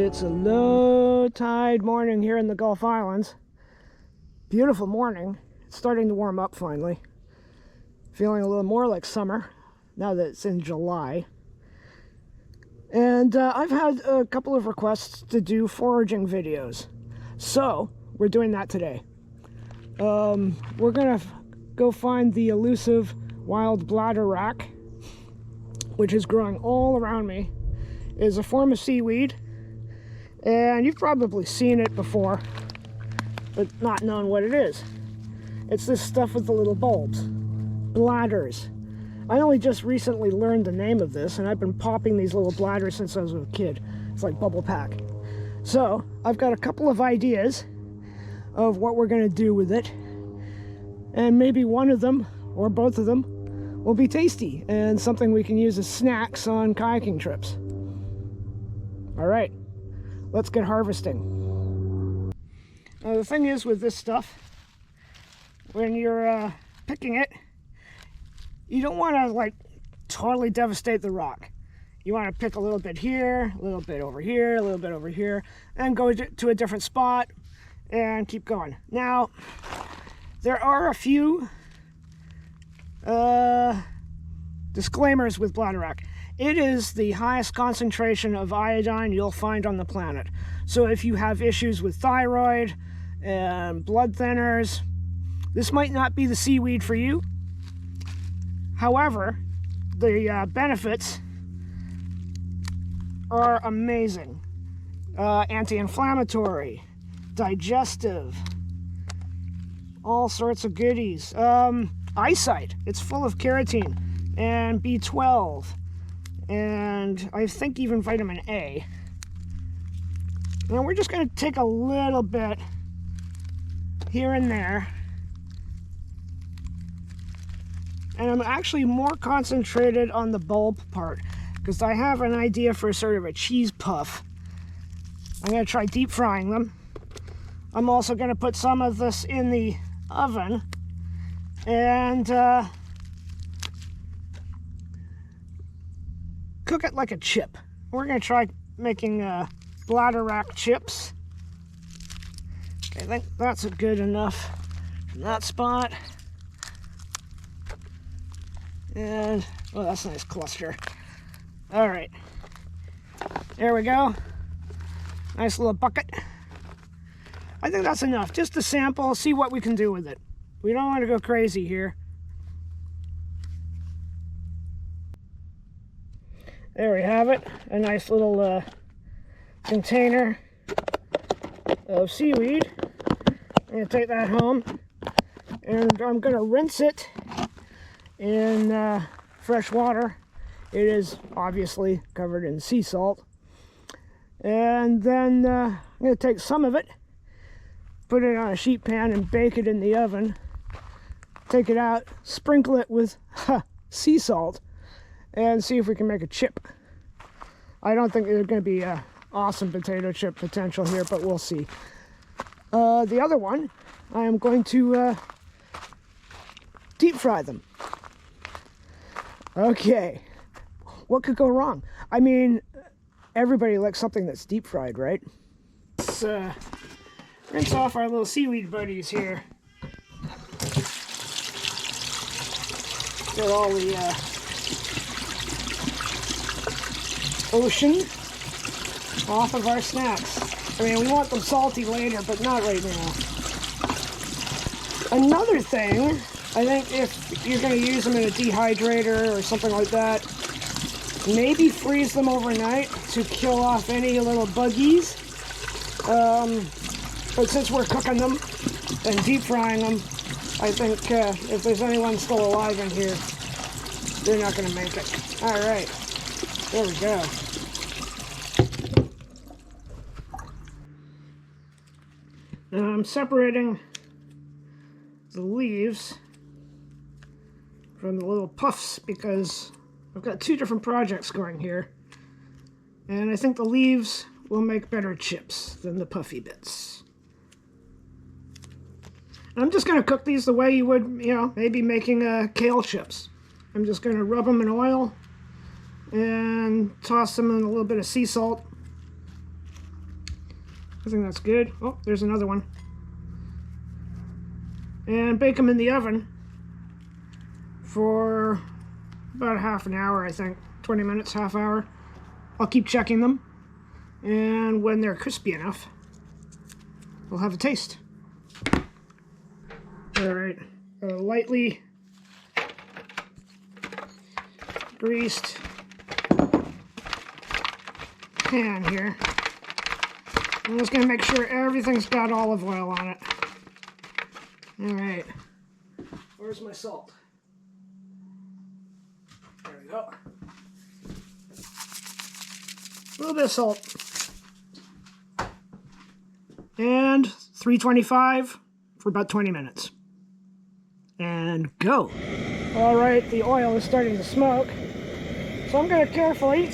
It's a low tide morning here in the Gulf Islands. Beautiful morning. It's starting to warm up finally. Feeling a little more like summer now that it's in July. And I've had a couple of requests to do foraging videos. So we're doing that today. We're gonna go find the elusive wild bladderwrack, which is growing all around me. It is a form of seaweed, and you've probably seen it before, but not known what it is. It's this stuff with the little bulbs, bladders. I only just recently learned the name of this, and I've been popping these little bladders since I was a kid. It's like bubble pack. So I've got a couple of ideas of what we're going to do with it, and maybe one of them or both of them will be tasty and something we can use as snacks on kayaking trips. All right, let's get harvesting. Now the thing is with this stuff, when you're picking it, you don't want to like totally devastate the rock. You want to pick a little bit here, a little bit over here, a little bit over here, and go to a different spot and keep going. Now, there are a few disclaimers with Bladderwrack. It is the highest concentration of iodine you'll find on the planet. So if you have issues with thyroid and blood thinners, this might not be the seaweed for you. However, the benefits are amazing. Anti-inflammatory, digestive, all sorts of goodies. Eyesight, it's full of keratin and B12, and I think even vitamin A. Now we're just going to take a little bit here and there, and I'm actually more concentrated on the bulb part because I have an idea for sort of a cheese puff. I'm going to try deep frying them. I'm also going to put some of this in the oven and cook it like a chip. We're going to try making bladderwrack chips. I think that's good enough from that spot. And, oh, that's a nice cluster. All right, there we go. Nice little bucket. I think that's enough, just to sample, see what we can do with it. We don't want to go crazy here. There we have it, a nice little container of seaweed. I'm going to take that home, and I'm going to rinse it in fresh water. It is obviously covered in sea salt. And then I'm going to take some of it, put it on a sheet pan and bake it in the oven. Take it out, sprinkle it with sea salt, and see if we can make a chip. I don't think there's going to be awesome potato chip potential here, but we'll see. The other one, I am going to deep fry them. Okay, what could go wrong? I mean, everybody likes something that's deep fried, right? Let's rinse off our little seaweed buddies here. Get all the ocean off of our snacks. I mean, we want them salty later, but not right now. Another thing, I think if you're going to use them in a dehydrator or something like that, maybe freeze them overnight to kill off any little buggies. But since we're cooking them and deep frying them, I think if there's anyone still alive in here, they're not going to make it. All right, there we go. Now I'm separating the leaves from the little puffs because I've got two different projects going here, and I think the leaves will make better chips than the puffy bits. I'm just going to cook these the way you would, you know, maybe making kale chips. I'm just going to rub them in oil and toss them in a little bit of sea salt I think that's good. Oh, there's another one. And bake them in the oven for about half an hour, I think. 20 minutes, half hour. I'll keep checking them. And when they're crispy enough, we'll have a taste. All right, lightly greased pan here. I'm just gonna make sure everything's got olive oil on it. All right, where's my salt? There we go. A little bit of salt. And 325 for about 20 minutes. And go. All right, the oil is starting to smoke. So I'm gonna carefully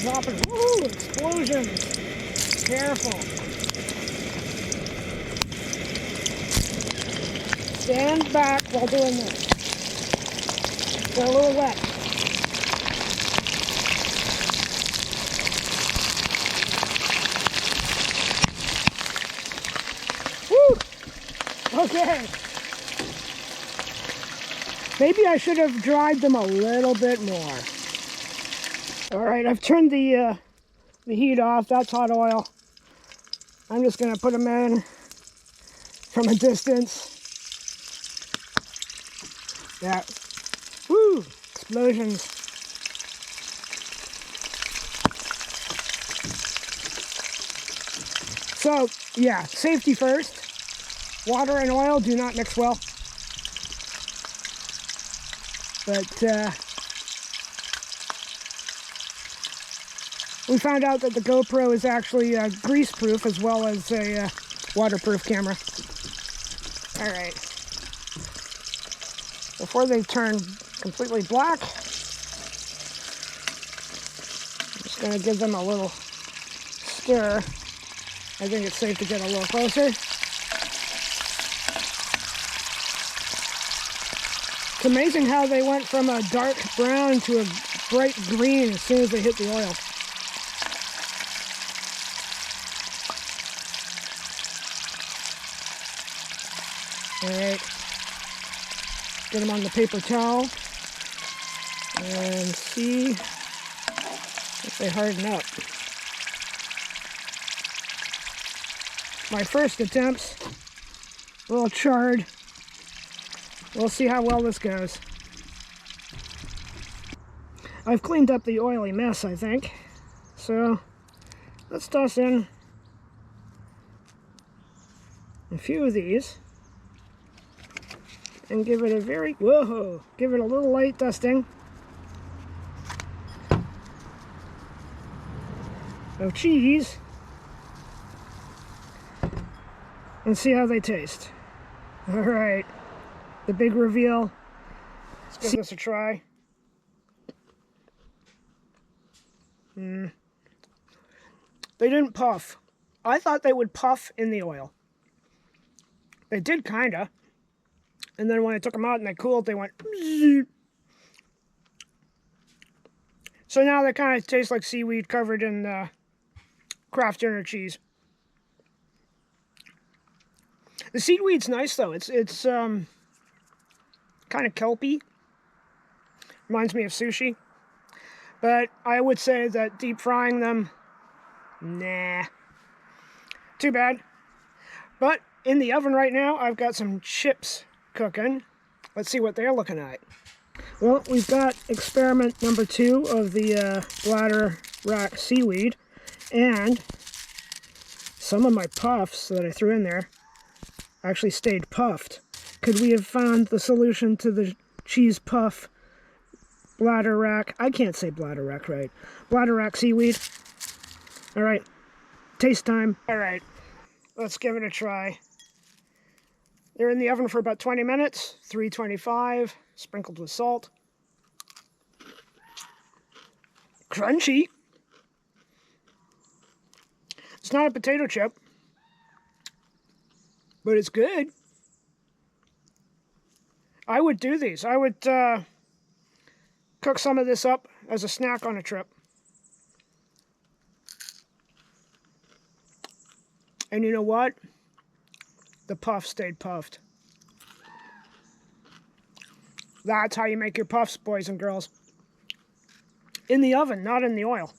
drop it. Woo, explosions. Careful. Stand back while doing this. They're a little wet. Woo! Okay. Maybe I should have dried them a little bit more. All right, I've turned the heat off. That's hot oil. I'm just gonna put them in from a distance. Yeah. Woo! Explosions. So, yeah, safety first. Water and oil do not mix well. But we found out that the GoPro is actually grease-proof as well as a waterproof camera. All right. Before they turn completely black, I'm just going to give them a little stir. I think it's safe to get a little closer. It's amazing how they went from a dark brown to a bright green as soon as they hit the oil. Alright, get them on the paper towel and see if they harden up. My first attempts, a little charred. We'll see how well this goes. I've cleaned up the oily mess, I think. So let's toss in a few of these and give it a give it a little light dusting of cheese and see how they taste. All right. The big reveal. Let's give this a try. They didn't puff. I thought they would puff in the oil. They did kinda. And then when I took them out and they cooled, they went zzz. So now they kind of taste like seaweed covered in Kraft Dinner cheese. The seaweed's nice though. It's kind of kelpy. Reminds me of sushi. But I would say that deep frying them, nah. Too bad. But in the oven right now, I've got some chips cooking. Let's see what they're looking like. Well, we've got experiment number 2 of the Bladderwrack seaweed. And some of my puffs that I threw in there actually stayed puffed. Could we have found the solution to the cheese puff Bladderwrack? I can't say Bladderwrack right. Bladderwrack seaweed. All right, taste time. All right, let's give it a try. They're in the oven for about 20 minutes, 325, sprinkled with salt. Crunchy. It's not a potato chip, but it's good. I would do these. I would cook some of this up as a snack on a trip. And you know what? The puff stayed puffed. That's how you make your puffs, boys and girls. In the oven, not in the oil.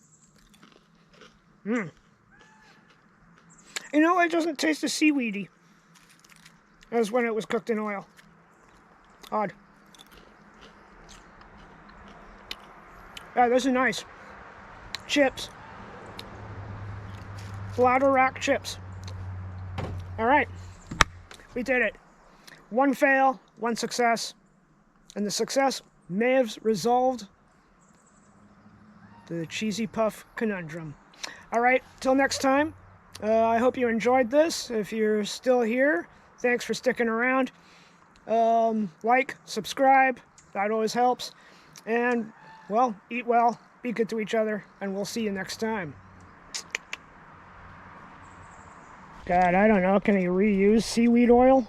You know, it doesn't taste as seaweedy as when it was cooked in oil. Odd. Yeah, this is nice. Chips. Bladderwrack chips. All right, we did it. One fail, one success. And the success may have resolved the cheesy puff conundrum. All right, till next time. I hope you enjoyed this. If you're still here, thanks for sticking around. Like, subscribe, that always helps. And, well, eat well, be good to each other, and we'll see you next time. God, I don't know, can you reuse seaweed oil?